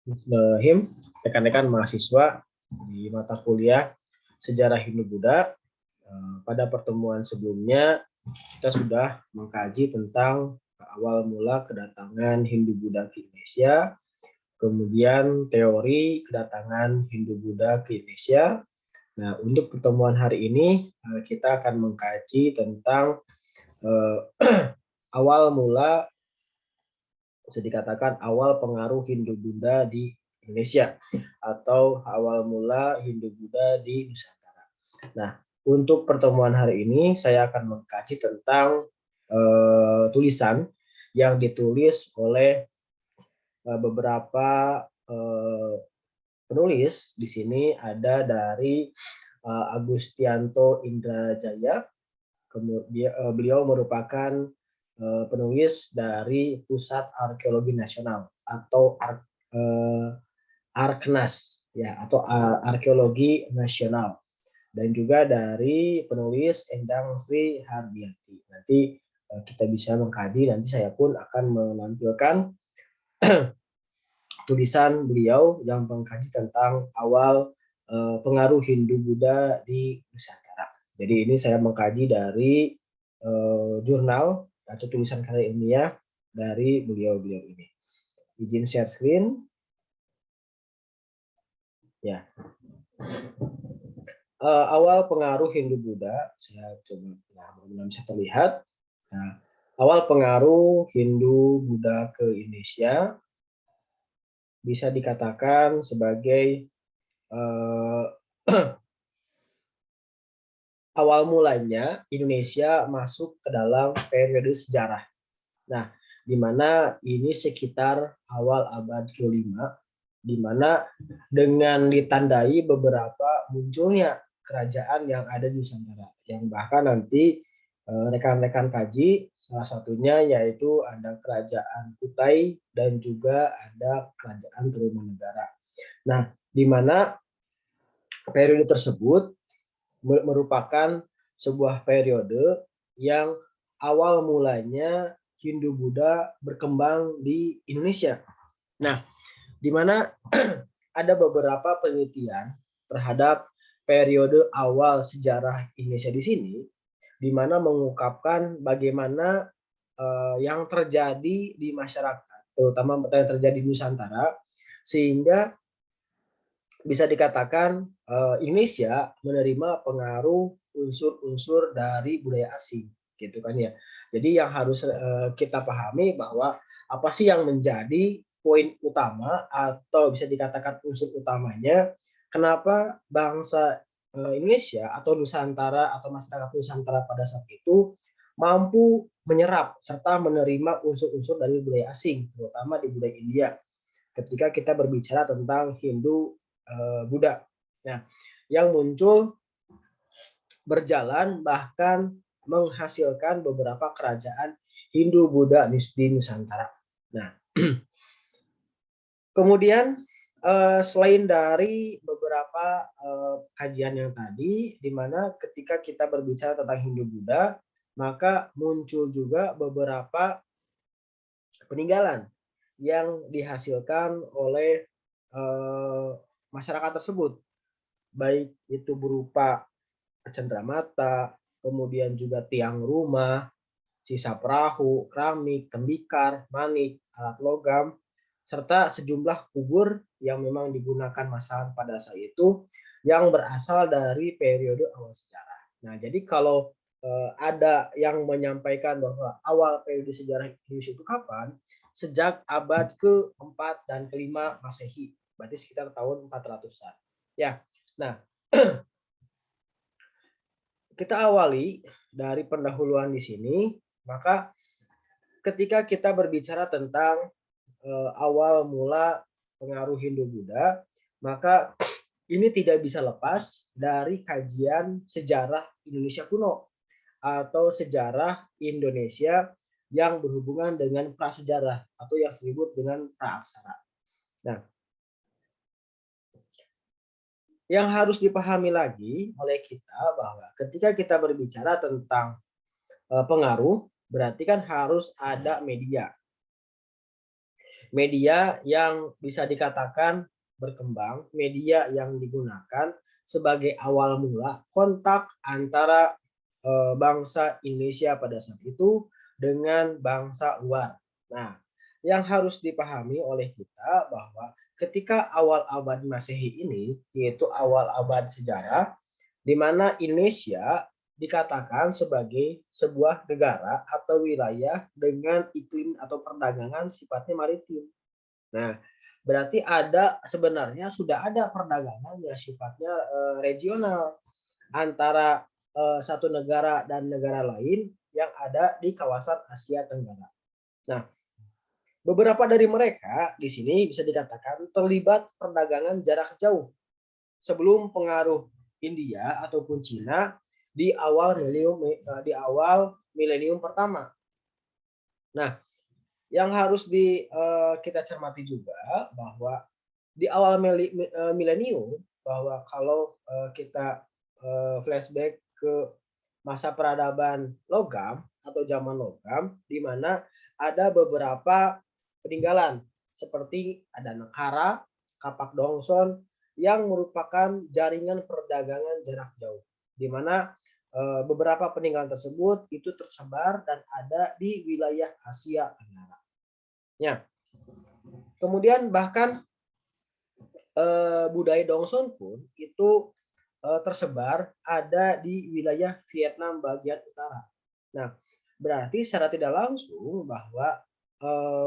Bismillahirrahmanirrahim, rekan-rekan mahasiswa di mata kuliah Sejarah Hindu-Buddha. Pada pertemuan sebelumnya, kita sudah mengkaji tentang awal mula kedatangan Hindu-Buddha ke Indonesia, kemudian teori kedatangan Hindu-Buddha ke Indonesia. Nah, untuk pertemuan hari ini, kita akan mengkaji tentang awal mula, bisa dikatakan awal pengaruh Hindu-Buddha di Indonesia atau awal mula Hindu-Buddha di Nusantara. Nah, untuk pertemuan hari ini saya akan mengkaji tentang tulisan yang ditulis oleh beberapa penulis. Di sini ada dari Agustianto Indrajaya. Kemudian beliau merupakan penulis dari Pusat Arkeologi Nasional atau Arknas, ya, atau Arkeologi Nasional, dan juga dari penulis Endang Sri Hardiati. Nanti kita bisa mengkaji, nanti saya pun akan menampilkan tulisan beliau yang mengkaji tentang awal pengaruh Hindu-Buddha di Nusantara. Jadi ini saya mengkaji dari jurnal atau tulisan karya ilmiah dari beliau-beliau ini. Izin share screen. Ya. Awal pengaruh Hindu-Buddha, saya coba, nah, mudah-mudahan bisa terlihat. Nah, awal pengaruh Hindu-Buddha ke Indonesia bisa dikatakan sebagai awal mulanya Indonesia masuk ke dalam periode sejarah. Nah, di mana ini sekitar awal abad ke-5, di mana dengan ditandai beberapa munculnya kerajaan yang ada di Nusantara, yang bahkan nanti rekan-rekan kaji, salah satunya yaitu ada kerajaan Kutai dan juga ada kerajaan Tarumanegara. Nah, di mana periode tersebut merupakan sebuah periode yang awal mulanya Hindu-Buddha berkembang di Indonesia. Nah, di mana ada beberapa penelitian terhadap periode awal sejarah Indonesia di sini, di mana mengungkapkan bagaimana yang terjadi di masyarakat, terutama yang terjadi di Nusantara, sehingga bisa dikatakan Indonesia menerima pengaruh unsur-unsur dari budaya asing, gitu kan ya. Jadi yang harus kita pahami bahwa apa sih yang menjadi poin utama atau bisa dikatakan unsur utamanya kenapa bangsa Indonesia atau Nusantara atau masyarakat Nusantara pada saat itu mampu menyerap serta menerima unsur-unsur dari budaya asing, terutama di budaya India. Ketika kita berbicara tentang Hindu Buddha. Nah, yang muncul berjalan bahkan menghasilkan beberapa kerajaan Hindu Buddha di Nusantara. Nah, kemudian selain dari beberapa kajian yang tadi, di mana ketika kita berbicara tentang Hindu Buddha, maka muncul juga beberapa peninggalan yang dihasilkan oleh masyarakat tersebut, baik itu berupa cenderamata, kemudian juga tiang rumah, sisa perahu, keramik, tembikar, manik, alat logam, serta sejumlah kubur yang memang digunakan masyarakat pada saat itu yang berasal dari periode awal sejarah. Nah, jadi kalau ada yang menyampaikan bahwa awal periode sejarah Indonesia itu kapan? Sejak abad ke-4 dan ke-5 Masehi, berarti sekitar tahun 400-an. Ya, nah kita awali dari pendahuluan di sini, maka ketika kita berbicara tentang awal mula pengaruh Hindu-Buddha, maka ini tidak bisa lepas dari kajian sejarah Indonesia kuno atau sejarah Indonesia yang berhubungan dengan prasejarah atau yang disebut dengan praaksara. Nah, yang harus dipahami lagi oleh kita bahwa ketika kita berbicara tentang pengaruh, berarti kan harus ada media. media yang bisa dikatakan berkembang, media yang digunakan sebagai awal mula kontak antara bangsa Indonesia pada saat itu dengan bangsa luar. Nah, yang harus dipahami oleh kita bahwa ketika awal abad Masehi ini, yaitu awal abad sejarah, di mana Indonesia dikatakan sebagai sebuah negara atau wilayah dengan iklim atau perdagangan sifatnya maritim. Nah, berarti sebenarnya sudah ada perdagangan yang sifatnya regional antara satu negara dan negara lain yang ada di kawasan Asia Tenggara. Nah, beberapa dari mereka di sini bisa dikatakan terlibat perdagangan jarak jauh sebelum pengaruh India ataupun Cina di awal milenium pertama. Nah, yang harus kita cermati juga bahwa di awal milenium, bahwa kalau kita flashback ke masa peradaban logam atau zaman logam, di mana ada beberapa peninggalan seperti ada Nekara, Kapak Dongson yang merupakan jaringan perdagangan jarak jauh, di mana beberapa peninggalan tersebut itu tersebar dan ada di wilayah Asia Tenggara. Ya. Kemudian bahkan budaya Dongson pun itu tersebar ada di wilayah Vietnam bagian utara. Nah, berarti secara tidak langsung bahwa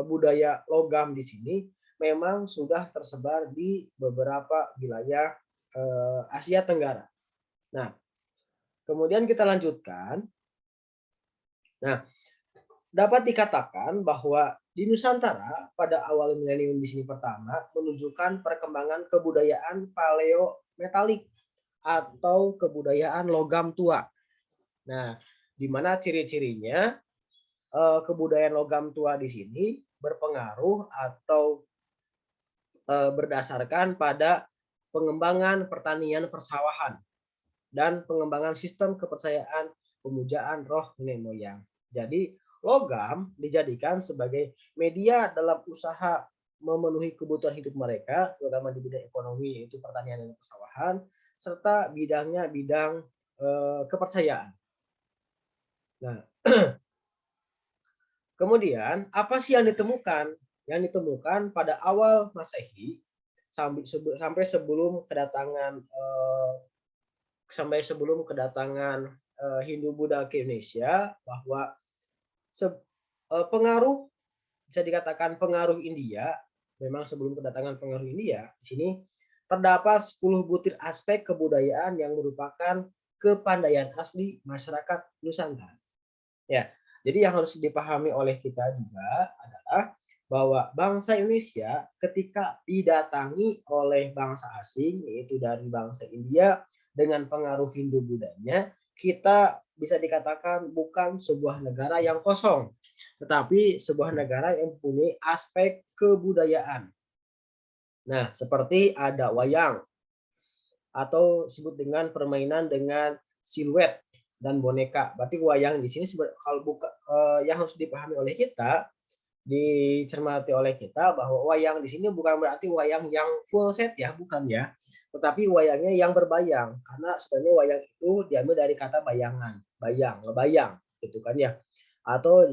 budaya logam di sini memang sudah tersebar di beberapa wilayah Asia Tenggara. Nah, kemudian kita lanjutkan. Nah, dapat dikatakan bahwa di Nusantara pada awal milenium di sini pertama menunjukkan perkembangan kebudayaan paleometalik atau kebudayaan logam tua. Nah, di mana ciri-cirinya kebudayaan logam tua di sini berpengaruh atau berdasarkan pada pengembangan pertanian persawahan dan pengembangan sistem kepercayaan pemujaan roh nenek moyang. Jadi logam dijadikan sebagai media dalam usaha memenuhi kebutuhan hidup mereka, terutama di bidang ekonomi yaitu pertanian dan persawahan, serta bidangnya bidang kepercayaan. Nah, kemudian apa sih yang ditemukan? Yang ditemukan pada awal Masehi sampai sebelum kedatangan Hindu Buddha ke Indonesia, bahwa pengaruh bisa dikatakan pengaruh India, memang sebelum kedatangan pengaruh India, di sini terdapat 10 butir aspek kebudayaan yang merupakan kepandaian asli masyarakat Nusantara. Ya, jadi yang harus dipahami oleh kita juga adalah bahwa bangsa Indonesia ketika didatangi oleh bangsa asing, yaitu dari bangsa India dengan pengaruh Hindu Buddhanya, kita bisa dikatakan bukan sebuah negara yang kosong, tetapi sebuah negara yang mempunyai aspek kebudayaan. Nah, seperti ada wayang atau disebut dengan permainan dengan siluet dan boneka. Berarti wayang di sini kalau yang harus dipahami oleh kita, dicermati oleh kita, bahwa wayang di sini bukan berarti wayang yang full set ya, bukan ya. Tetapi wayangnya yang berbayang, karena sebenarnya wayang itu diambil dari kata bayangan, bayang, ngebayang, gitu kan ya. Atau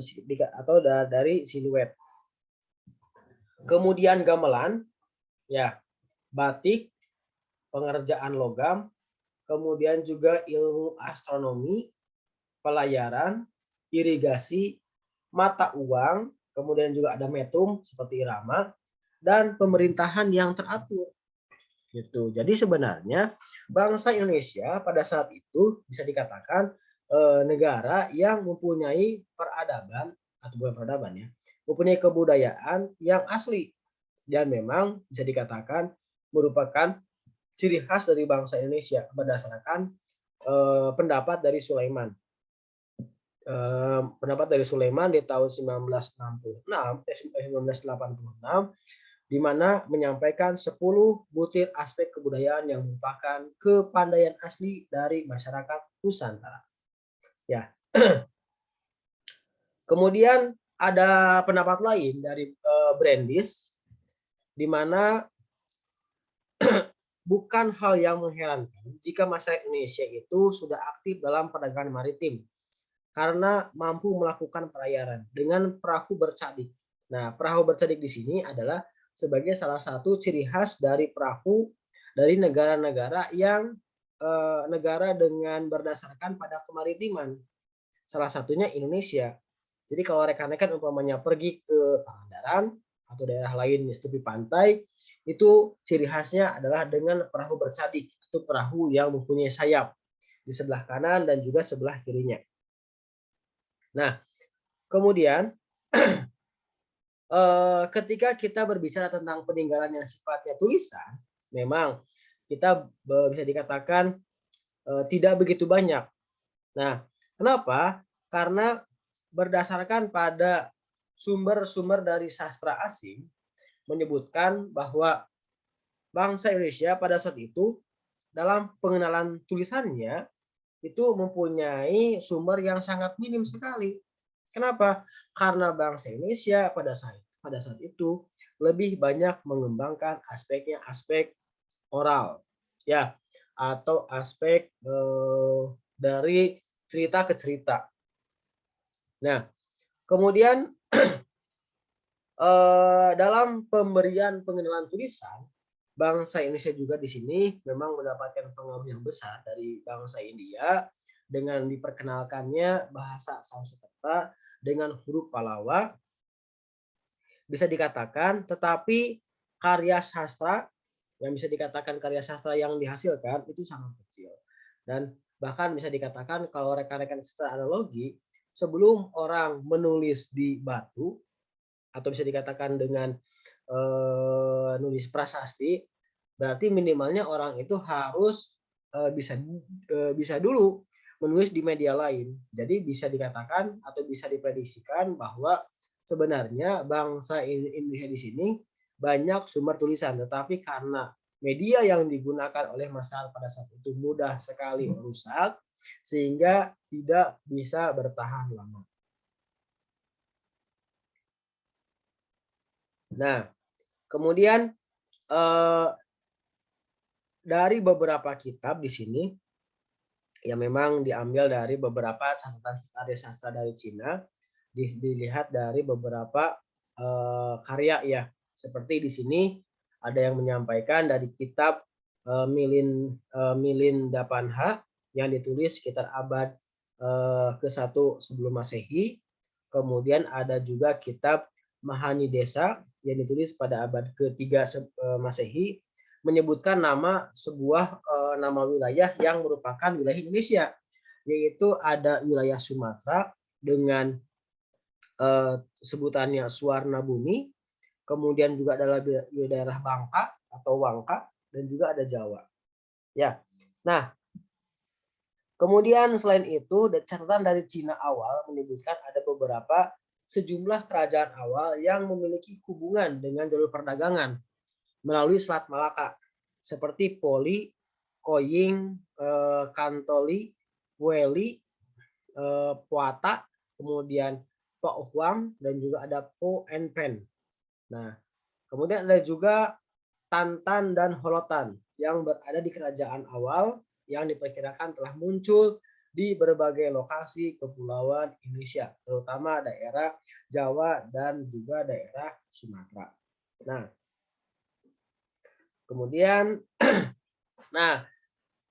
dari siluet. Kemudian gamelan, ya, batik, pengerjaan logam, kemudian juga ilmu astronomi, pelayaran, irigasi, mata uang, kemudian juga ada metum seperti irama, dan pemerintahan yang teratur. Gitu. Jadi sebenarnya bangsa Indonesia pada saat itu bisa dikatakan negara yang mempunyai peradaban, atau bukan peradaban ya, mempunyai kebudayaan yang asli dan memang bisa dikatakan merupakan ciri khas dari bangsa Indonesia berdasarkan pendapat dari Sulaiman. Di tahun 1986, di mana menyampaikan 10 butir aspek kebudayaan yang merupakan kepandaian asli dari masyarakat Nusantara. Ya. Kemudian ada pendapat lain dari Brandis, di mana bukan hal yang mengherankan jika masyarakat Indonesia itu sudah aktif dalam perdagangan maritim karena mampu melakukan pelayaran dengan perahu bercadik. Nah, perahu bercadik di sini adalah sebagai salah satu ciri khas dari perahu dari negara-negara yang negara dengan berdasarkan pada kemaritiman. Salah satunya Indonesia. Jadi kalau rekan-rekan umpamanya pergi ke Pangandaran atau daerah lain di tepi pantai, itu ciri khasnya adalah dengan perahu bercadik atau perahu yang mempunyai sayap di sebelah kanan dan juga sebelah kirinya. Nah, kemudian ketika kita berbicara tentang peninggalan yang sifatnya tulisan, memang kita bisa dikatakan tidak begitu banyak. Nah, kenapa? Karena berdasarkan pada sumber-sumber dari sastra asing menyebutkan bahwa bangsa Indonesia pada saat itu dalam pengenalan tulisannya itu mempunyai sumber yang sangat minim sekali. Kenapa? Karena bangsa Indonesia pada saat itu lebih banyak mengembangkan aspek oral, ya, atau aspek dari cerita ke cerita. Nah, kemudian dalam pemberian pengenalan tulisan, bangsa Indonesia juga di sini memang mendapatkan pengaruh yang besar dari bangsa India dengan diperkenalkannya bahasa Sanskerta dengan huruf Pallawa, bisa dikatakan, tetapi karya sastra yang bisa dikatakan karya sastra yang dihasilkan itu sangat kecil. Dan bahkan bisa dikatakan kalau rekan-rekan secara analogi, sebelum orang menulis di batu atau bisa dikatakan dengan nulis prasasti, berarti minimalnya orang itu harus bisa dulu menulis di media lain. Jadi bisa dikatakan atau bisa diprediksikan bahwa sebenarnya bangsa Indonesia di sini banyak sumber tulisan, tetapi karena media yang digunakan oleh masyarakat pada saat itu mudah sekali rusak, sehingga tidak bisa bertahan lama. Nah, kemudian dari beberapa kitab di sini yang memang diambil dari beberapa catatan karya sastra dari Cina, dilihat dari beberapa karya ya. Seperti di sini ada yang menyampaikan dari kitab Milinda Panha yang ditulis sekitar abad ke-1 sebelum Masehi. Kemudian ada juga kitab Mahani Desa yang ditulis pada abad ke-3 Masehi, menyebutkan nama sebuah nama wilayah yang merupakan wilayah Indonesia, yaitu ada wilayah Sumatera dengan sebutannya Suwarna Bumi, kemudian juga adalah daerah Bangka atau Wangka, dan juga ada Jawa. Ya, nah kemudian selain itu catatan dari Cina awal menyebutkan ada beberapa sejumlah kerajaan awal yang memiliki hubungan dengan jalur perdagangan melalui Selat Malaka, seperti Poli, Koying, Kantoli, Weli, Puata, kemudian Po Huang, dan juga ada Po Enpen. Nah, kemudian ada juga Tantan dan Holotan yang berada di kerajaan awal yang diperkirakan telah muncul di berbagai lokasi kepulauan Indonesia, terutama daerah Jawa dan juga daerah Sumatera. Nah, kemudian, nah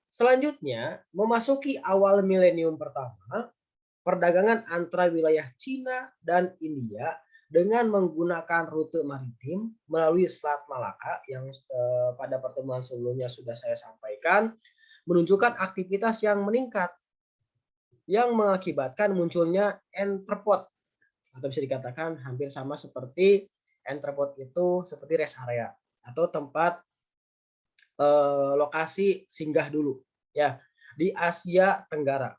selanjutnya memasuki awal milenium pertama, perdagangan antara wilayah Cina dan India dengan menggunakan rute maritim melalui Selat Malaka yang pada pertemuan sebelumnya sudah saya sampaikan, menunjukkan aktivitas yang meningkat yang mengakibatkan munculnya entrepot, atau bisa dikatakan hampir sama seperti entrepot itu seperti rest area atau tempat lokasi singgah dulu ya di Asia Tenggara.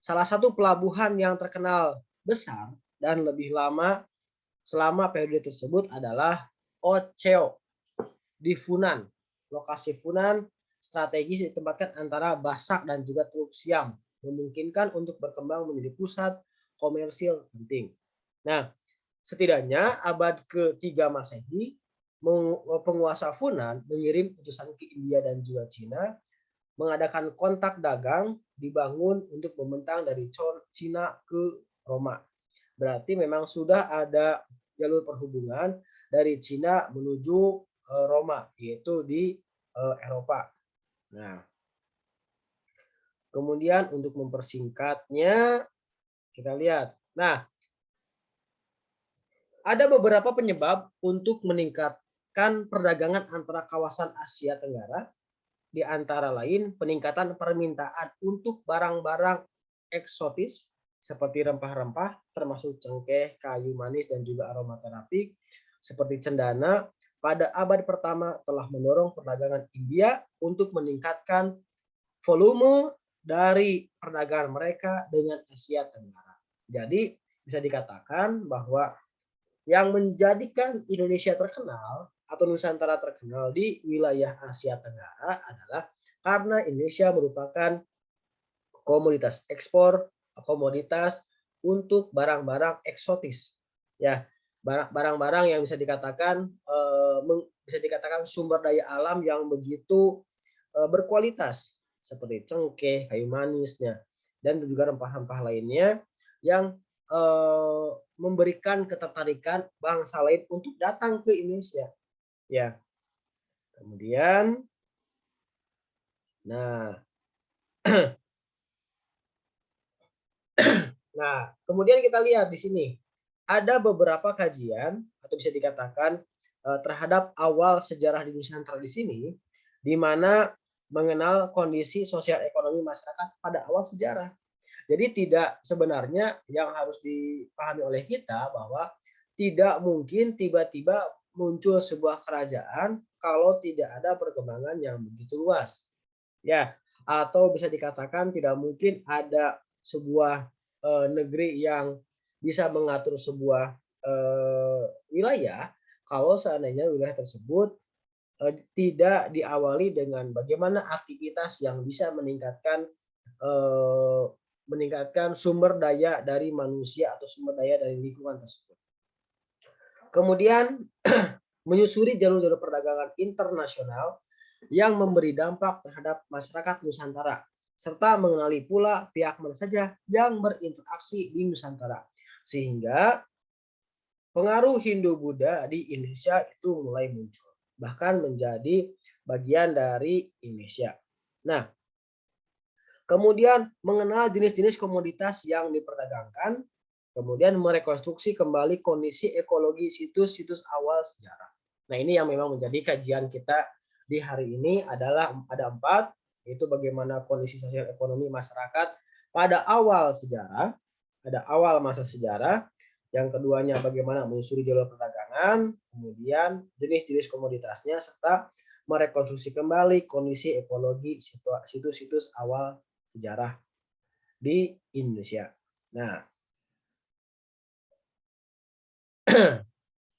Salah satu pelabuhan yang terkenal besar dan lebih lama selama periode tersebut adalah Ocheo di Funan. Lokasi Funan strategis ditempatkan antara Basak dan juga Teluk Siam, memungkinkan untuk berkembang menjadi pusat komersil penting. Nah, setidaknya abad ke-3 Masehi, penguasa Funan mengirim utusan ke India dan juga Cina, mengadakan kontak dagang dibangun untuk membentang dari Cina ke Roma. Berarti memang sudah ada jalur perhubungan dari Cina menuju Roma, yaitu di Eropa. Nah, kemudian untuk mempersingkatnya, kita lihat. Nah, ada beberapa penyebab untuk meningkatkan perdagangan antara kawasan Asia Tenggara, di antara lain peningkatan permintaan untuk barang-barang eksotis seperti rempah-rempah, termasuk cengkeh, kayu manis, dan juga aromaterapi seperti cendana, pada abad pertama telah mendorong perdagangan India untuk meningkatkan volume dari perdagangan mereka dengan Asia Tenggara. Jadi bisa dikatakan bahwa yang menjadikan Indonesia terkenal atau Nusantara terkenal di wilayah Asia Tenggara adalah karena Indonesia merupakan komoditas ekspor, komoditas untuk barang-barang eksotis. Ya, barang-barang yang bisa dikatakan sumber daya alam yang begitu berkualitas seperti cengkeh, kayu manisnya, dan juga rempah-rempah lainnya yang memberikan ketertarikan bangsa lain untuk datang ke Indonesia. Ya, kemudian, nah, kemudian kita lihat di sini ada beberapa kajian atau bisa dikatakan terhadap awal sejarah di Nusantara di sini, di mana mengenal kondisi sosial ekonomi masyarakat pada awal sejarah. Jadi tidak sebenarnya yang harus dipahami oleh kita bahwa tidak mungkin tiba-tiba muncul sebuah kerajaan kalau tidak ada perkembangan yang begitu luas. Ya, atau bisa dikatakan tidak mungkin ada sebuah negeri yang bisa mengatur sebuah wilayah kalau seandainya wilayah tersebut tidak diawali dengan bagaimana aktivitas yang bisa meningkatkan sumber daya dari manusia atau sumber daya dari lingkungan tersebut. Kemudian menyusuri jalur-jalur perdagangan internasional yang memberi dampak terhadap masyarakat Nusantara, serta mengenali pula pihak mana saja yang berinteraksi di Nusantara. Sehingga pengaruh Hindu-Buddha di Indonesia itu mulai muncul, bahkan menjadi bagian dari Indonesia. Nah, kemudian mengenal jenis-jenis komoditas yang diperdagangkan, kemudian merekonstruksi kembali kondisi ekologi situs-situs awal sejarah. Nah, ini yang memang menjadi kajian kita di hari ini adalah ada 4, yaitu bagaimana kondisi sosial ekonomi masyarakat pada awal sejarah, pada awal masa sejarah. Yang keduanya bagaimana menyusuri jalur perdagangan, kemudian jenis-jenis komoditasnya, serta merekonstruksi kembali kondisi ekologi situs-situs awal sejarah di Indonesia. Nah,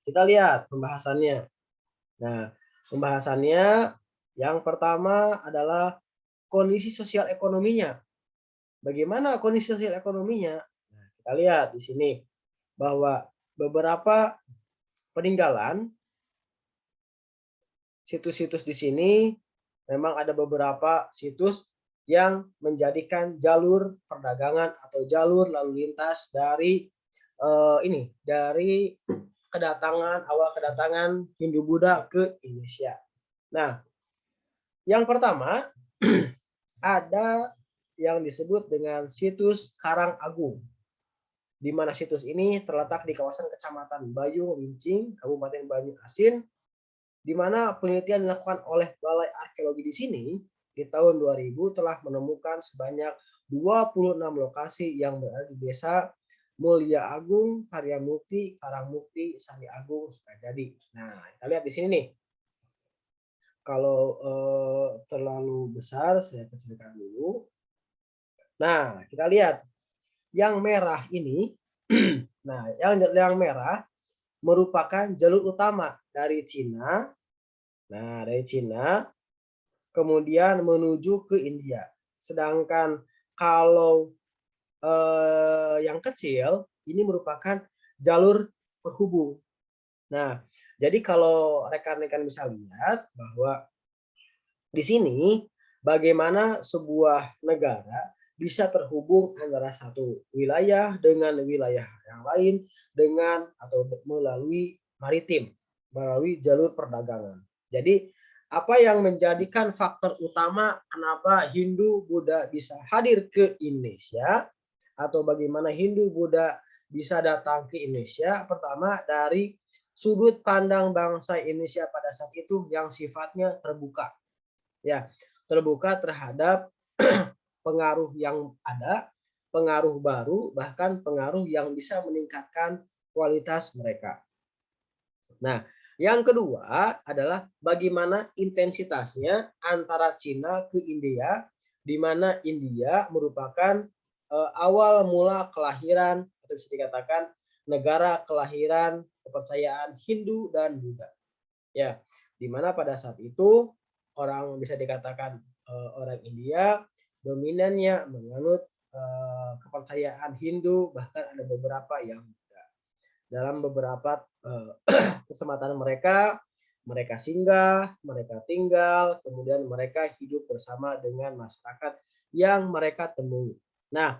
kita lihat pembahasannya. Nah, pembahasannya yang pertama adalah kondisi sosial ekonominya. Bagaimana kondisi sosial ekonominya? Nah, kita lihat di sini bahwa beberapa peninggalan situs-situs di sini memang ada beberapa situs yang menjadikan jalur perdagangan atau jalur lalu lintas dari dari awal kedatangan Hindu-Buddha ke Indonesia. Nah, yang pertama ada yang disebut dengan situs Karang Agung, di mana situs ini terletak di kawasan Kecamatan Bayung Lincing, Kabupaten Banyuasin, di mana penelitian dilakukan oleh Balai Arkeologi di sini di tahun 2000 telah menemukan sebanyak 26 lokasi yang berada di Desa Mulia Agung, Karya Mukti, Karangmukti, Sari Agung, Sukajadi. Nah, kita lihat di sini nih. Kalau terlalu besar, saya kecilkan dulu. Nah, kita lihat yang merah ini. Nah, yang merah merupakan jalur utama dari Cina. Nah, dari Cina kemudian menuju ke India. Sedangkan kalau yang kecil ini merupakan jalur terhubung. Nah, jadi kalau rekan-rekan bisa lihat bahwa di sini bagaimana sebuah negara bisa terhubung antara satu wilayah dengan wilayah yang lain dengan atau melalui maritim, melalui jalur perdagangan. Jadi apa yang menjadikan faktor utama kenapa Hindu Buddha bisa hadir ke Indonesia atau bagaimana Hindu Buddha bisa datang ke Indonesia? Pertama dari sudut pandang bangsa Indonesia pada saat itu yang sifatnya terbuka. Ya, terbuka terhadap pengaruh yang ada, pengaruh baru, bahkan pengaruh yang bisa meningkatkan kualitas mereka. Nah, yang kedua adalah bagaimana intensitasnya antara Cina ke India, di mana India merupakan awal mula kelahiran atau bisa dikatakan negara kelahiran kepercayaan Hindu dan Buddha. Ya, di mana pada saat itu orang bisa dikatakan orang India dominannya menganut kepercayaan Hindu, bahkan ada beberapa yang dalam beberapa kesempatan mereka singgah, mereka tinggal, kemudian mereka hidup bersama dengan masyarakat yang mereka temui. Nah,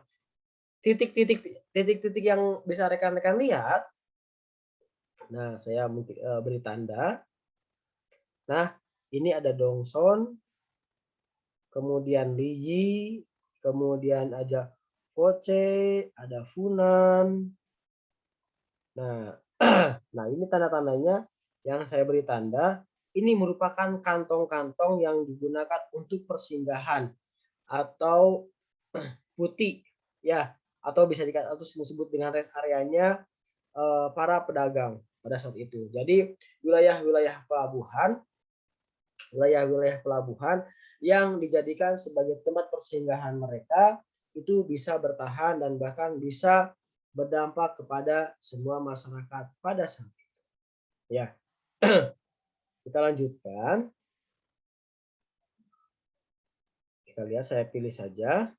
titik-titik yang bisa rekan-rekan lihat, nah saya beri tanda. Nah, ini ada Dongson, kemudian Liyi, kemudian ada Poce, ada Funan. Nah, nah ini tanda-tandanya yang saya beri tanda. Ini merupakan kantong-kantong yang digunakan untuk persinggahan atau putih, ya, atau bisa atau disebut dengan rest areanya para pedagang pada saat itu. Jadi wilayah-wilayah pelabuhan yang dijadikan sebagai tempat persinggahan mereka itu bisa bertahan dan bahkan bisa berdampak kepada semua masyarakat pada saat itu. Ya, kita lanjutkan. Kita lihat, saya pilih saja.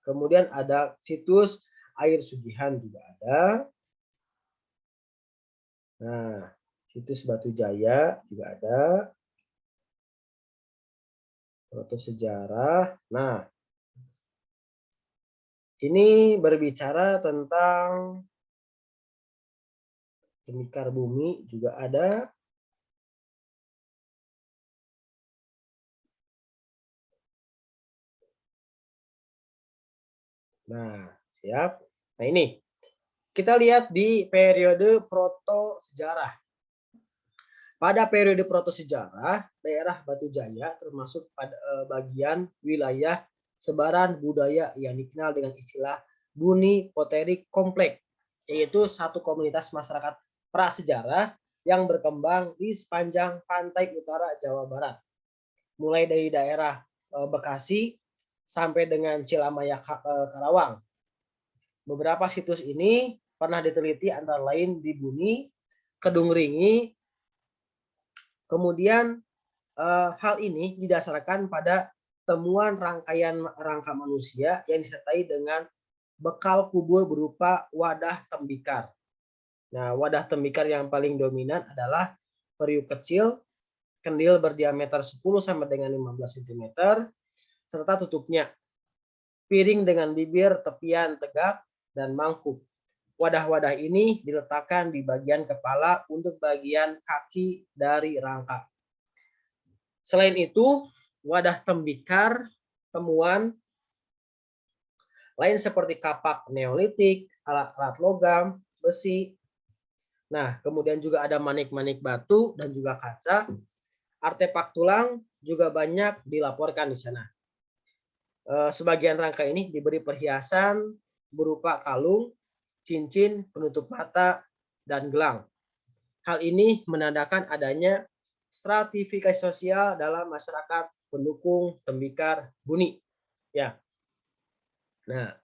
Kemudian ada situs air sugihan juga ada. Nah, situs Batu Jaya juga ada. Foto sejarah. Nah, ini berbicara tentang Tembikar Bumi juga ada. Nah, siap. Nah, ini kita lihat di periode proto sejarah. Pada periode proto sejarah, daerah Batu Jaya termasuk pada bagian wilayah sebaran budaya yang dikenal dengan istilah Buni Pottery Kompleks, yaitu satu komunitas masyarakat prasejarah yang berkembang di sepanjang pantai utara Jawa Barat, mulai dari daerah Bekasi sampai dengan Cilamaya Karawang. Beberapa situs ini pernah diteliti antara lain di Buni, Kedung Ringi. Kemudian hal ini didasarkan pada temuan rangkaian rangka manusia yang disertai dengan bekal kubur berupa wadah tembikar. Nah, wadah tembikar yang paling dominan adalah periuk kecil, kendil berdiameter 10 sampai dengan 15 cm, serta tutupnya. Piring dengan bibir tepian tegak dan mangkuk. Wadah-wadah ini diletakkan di bagian kepala untuk bagian kaki dari rangka. Selain itu, wadah tembikar temuan lain seperti kapak neolitik, alat-alat logam, besi. Nah, kemudian juga ada manik-manik batu dan juga kaca. Artefak tulang juga banyak dilaporkan di sana. Sebagian rangka ini diberi perhiasan berupa kalung, cincin, penutup mata, dan gelang. Hal ini menandakan adanya stratifikasi sosial dalam masyarakat pendukung tembikar Buni. Ya. Nah,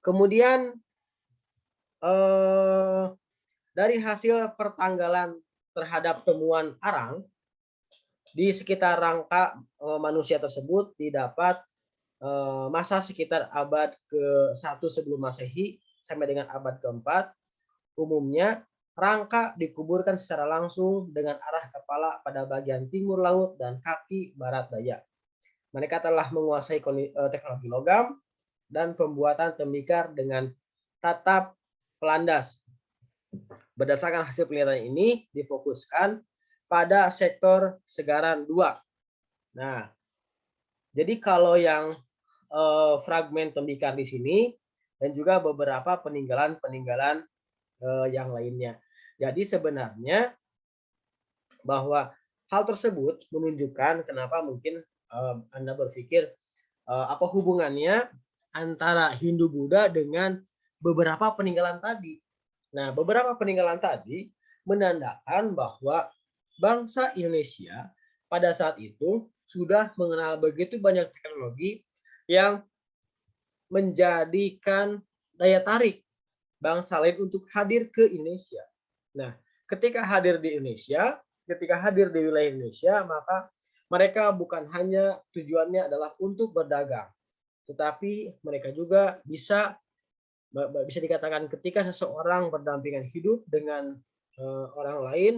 kemudian dari hasil pertanggalan terhadap temuan arang di sekitar rangka manusia tersebut didapat masa sekitar abad ke-1 sebelum Masehi sampai dengan abad ke-4. Umumnya, rangka dikuburkan secara langsung dengan arah kepala pada bagian timur laut dan kaki barat daya. Mereka telah menguasai teknologi logam dan pembuatan tembikar dengan tatap pelandas. Berdasarkan hasil penelitian ini difokuskan pada sektor Segaran 2. Nah, jadi kalau yang fragmen tembikar di sini dan juga beberapa peninggalan-peninggalan yang lainnya. Jadi sebenarnya bahwa hal tersebut menunjukkan kenapa mungkin Anda berpikir apa hubungannya antara Hindu Buddha dengan beberapa peninggalan tadi. Nah, beberapa peninggalan tadi menandakan bahwa bangsa Indonesia pada saat itu sudah mengenal begitu banyak teknologi yang menjadikan daya tarik bangsa lain untuk hadir ke Indonesia. Nah, ketika hadir di Indonesia, ketika hadir di wilayah Indonesia, maka mereka bukan hanya tujuannya adalah untuk berdagang, tetapi mereka juga bisa dikatakan ketika seseorang berdampingan hidup dengan orang lain,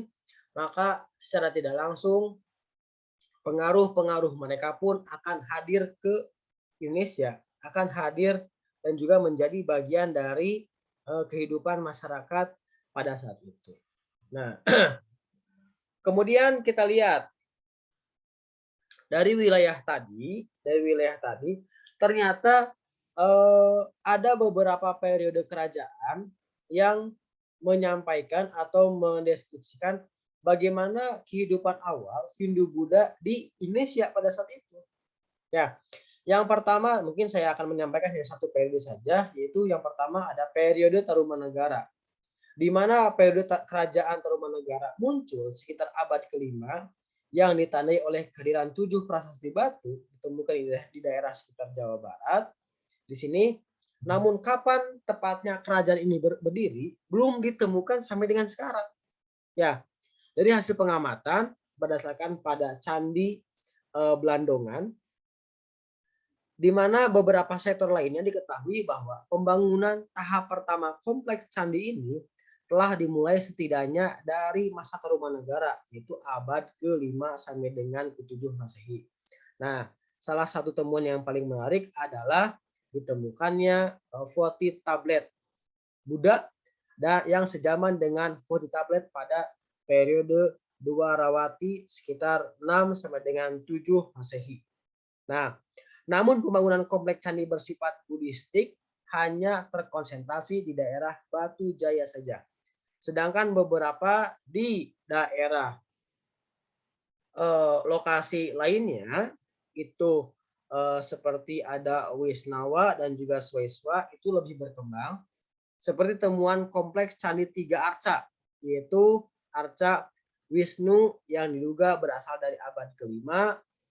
maka secara tidak langsung pengaruh-pengaruh mereka pun akan hadir ke Indonesia, akan hadir dan juga menjadi bagian dari kehidupan masyarakat pada saat itu. Nah, kemudian kita lihat dari wilayah tadi, ternyata ada beberapa periode kerajaan yang menyampaikan atau mendeskripsikan bagaimana kehidupan awal Hindu Buddha di Indonesia pada saat itu. Ya, yang pertama mungkin saya akan menyampaikan hanya satu periode saja, yaitu yang pertama ada periode Tarumanegara, di mana periode kerajaan Tarumanegara muncul sekitar abad kelima yang ditandai oleh kehadiran 7 prasasti batu ditemukan di daerah sekitar Jawa Barat. Di sini, namun kapan tepatnya kerajaan ini berdiri belum ditemukan sampai dengan sekarang. Ya, dari hasil pengamatan berdasarkan pada Candi Blandongan, di mana beberapa sektor lainnya diketahui bahwa pembangunan tahap pertama kompleks candi ini telah dimulai setidaknya dari masa Tarumanegara, yaitu abad ke-5 sampai dengan ke-7 Masehi. Nah, salah satu temuan yang paling menarik adalah ditemukannya Voti tablet Buddha yang sejaman dengan Voti tablet pada periode Dwarawati sekitar 6 sampai dengan 7 Masehi. Nah, namun pembangunan kompleks candi bersifat Buddhistik hanya terkonsentrasi di daerah Batu Jaya saja. Sedangkan beberapa di daerah lokasi lainnya itu seperti ada Wisnawa dan juga Swaiswa itu lebih berkembang. Seperti temuan kompleks Candi Tiga Arca, yaitu Arca Wisnu yang diduga berasal dari abad ke-5,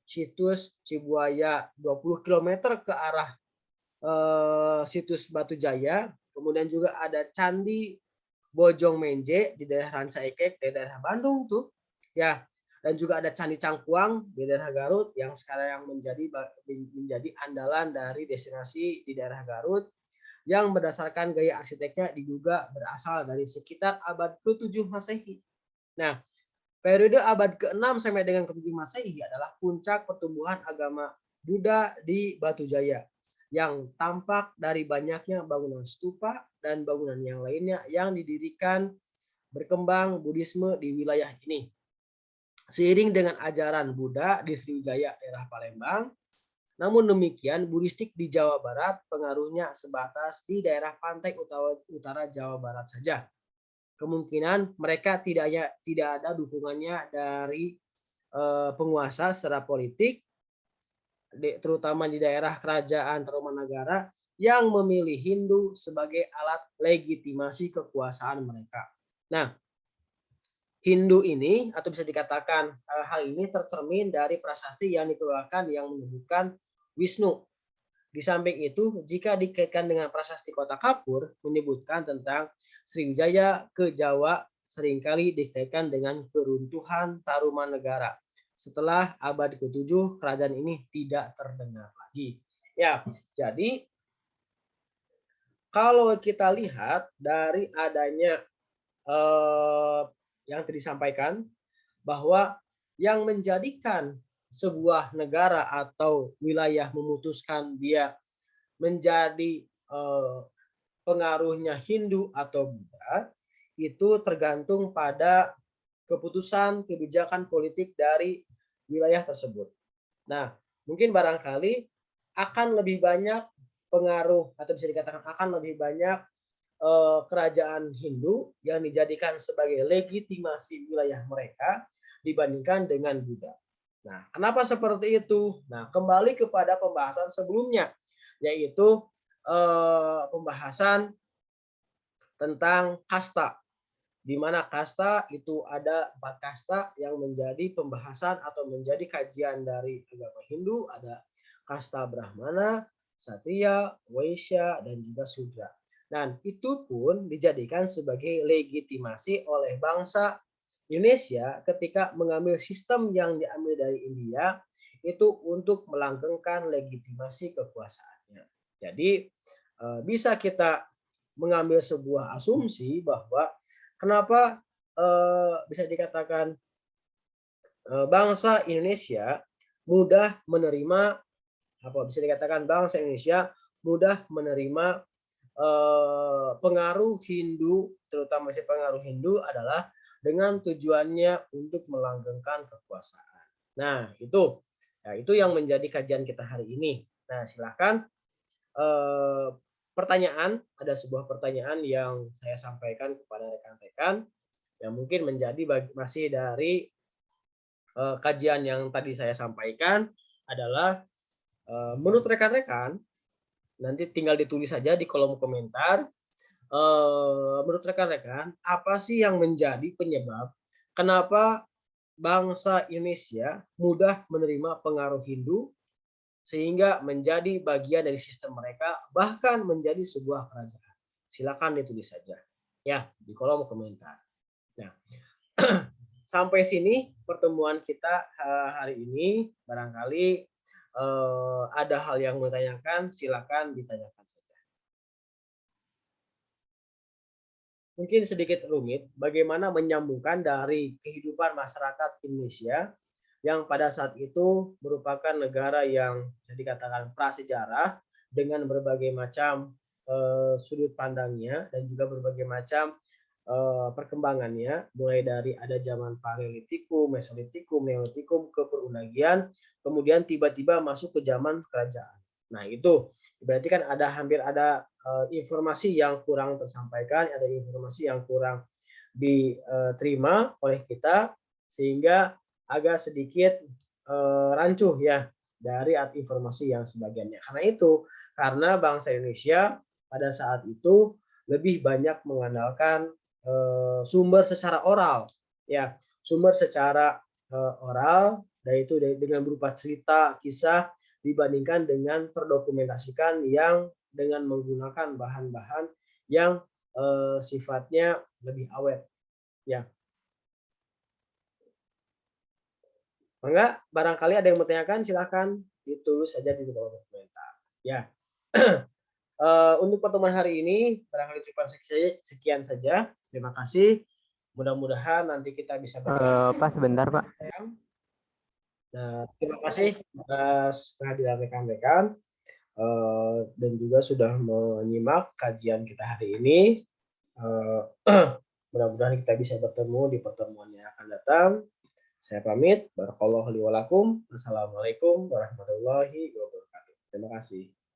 situs Cibuaya 20 km ke arah situs Batu Jaya. Kemudian juga ada Candi Bojong Menje di daerah Ranca Ekek, di daerah Bandung tuh. Ya, dan juga ada Candi Cangkuang di daerah Garut yang sekarang menjadi andalan dari destinasi di daerah Garut yang berdasarkan gaya arsiteknya diduga berasal dari sekitar abad ke-7 Masehi. Nah, periode abad ke-6 sampai dengan ke-7 Masehi adalah puncak pertumbuhan agama Buddha di Batu Jaya yang tampak dari banyaknya bangunan stupa dan bangunan yang lainnya yang didirikan berkembang Buddhisme di wilayah ini. Seiring dengan ajaran Buddha di Sriwijaya daerah Palembang, namun demikian Buddhistik di Jawa Barat pengaruhnya sebatas di daerah pantai utara Jawa Barat saja. Kemungkinan mereka tidak ada dukungannya dari penguasa secara politik, terutama di daerah kerajaan Tarumanegara yang memilih Hindu sebagai alat legitimasi kekuasaan mereka. Nah, Hindu ini atau bisa dikatakan hal ini tercermin dari prasasti yang dikeluarkan yang menyebutkan Wisnu. Di samping itu, jika dikaitkan dengan prasasti Kota Kapur menyebutkan tentang Sriwijaya ke Jawa seringkali dikaitkan dengan keruntuhan Tarumanegara. Setelah abad ke-7, kerajaan ini tidak terdengar lagi. Ya, jadi kalau kita lihat dari adanya yang tadi disampaikan bahwa yang menjadikan sebuah negara atau wilayah memutuskan dia menjadi pengaruhnya Hindu atau Buddha itu tergantung pada keputusan kebijakan politik dari wilayah tersebut. Nah, mungkin barangkali akan lebih banyak pengaruh atau bisa dikatakan akan lebih banyak kerajaan Hindu yang dijadikan sebagai legitimasi wilayah mereka dibandingkan dengan Buddha. Nah, kenapa seperti itu? Nah, kembali kepada pembahasan sebelumnya, yaitu pembahasan tentang kasta, di mana kasta itu ada 4 kasta yang menjadi pembahasan atau menjadi kajian dari agama Hindu. Ada kasta Brahmana, Satria, Waisya, dan juga Sudra. Dan itu pun dijadikan sebagai legitimasi oleh bangsa Indonesia ketika mengambil sistem yang diambil dari India itu untuk melanggengkan legitimasi kekuasaannya. Jadi bisa kita mengambil sebuah asumsi bahwa kenapa bisa dikatakan bangsa Indonesia mudah menerima bisa dikatakan bangsa Indonesia mudah menerima pengaruh Hindu, terutama pengaruh Hindu adalah dengan tujuannya untuk melanggengkan kekuasaan. Nah, itu yang menjadi kajian kita hari ini. Nah, silakan pertanyaan, ada sebuah pertanyaan yang saya sampaikan kepada rekan-rekan yang mungkin menjadi masih dari kajian yang tadi saya sampaikan adalah menurut rekan-rekan, nanti tinggal ditulis saja di kolom komentar, menurut rekan-rekan, apa sih yang menjadi penyebab kenapa bangsa Indonesia mudah menerima pengaruh Hindu sehingga menjadi bagian dari sistem mereka, bahkan menjadi sebuah kerajaan. Silakan ditulis saja ya di kolom komentar. Nah, sampai sini pertemuan kita hari ini. Barangkali ada hal yang mau ditanyakan, silakan ditanyakan saja. Mungkin sedikit rumit bagaimana menyambungkan dari kehidupan masyarakat Indonesia yang pada saat itu merupakan negara yang bisa dikatakan prasejarah dengan berbagai macam sudut pandangnya dan juga berbagai macam perkembangannya, mulai dari ada zaman Paleolitikum, Mesolitikum, Neolitikum, ke Perundagian, kemudian tiba-tiba masuk ke zaman kerajaan. Nah, itu berarti kan hampir ada informasi yang kurang tersampaikan, ada informasi yang kurang diterima oleh kita, sehingga agak sedikit rancuh ya dari informasi yang sebagiannya. Karena bangsa Indonesia pada saat itu lebih banyak mengandalkan sumber secara oral, ya, sumber secara oral, dan itu dengan berupa cerita, kisah, dibandingkan dengan terdokumentasikan yang dengan menggunakan bahan-bahan yang sifatnya lebih awet, ya. Enggak, barangkali ada yang bertanyakan, silahkan ditulis saja di kolom komentar. Ya, untuk pertemuan hari ini barangkali cukup sekian saja. Terima kasih. Mudah-mudahan nanti kita bisa Pak, sebentar Pak. Nah, terima kasih atas kehadiran rekan-rekan dan juga sudah menyimak kajian kita hari ini. Mudah-mudahan kita bisa bertemu di pertemuan yang akan datang. Saya pamit. Barakallahu li wa lakum. Assalamualaikum warahmatullahi wabarakatuh. Terima kasih.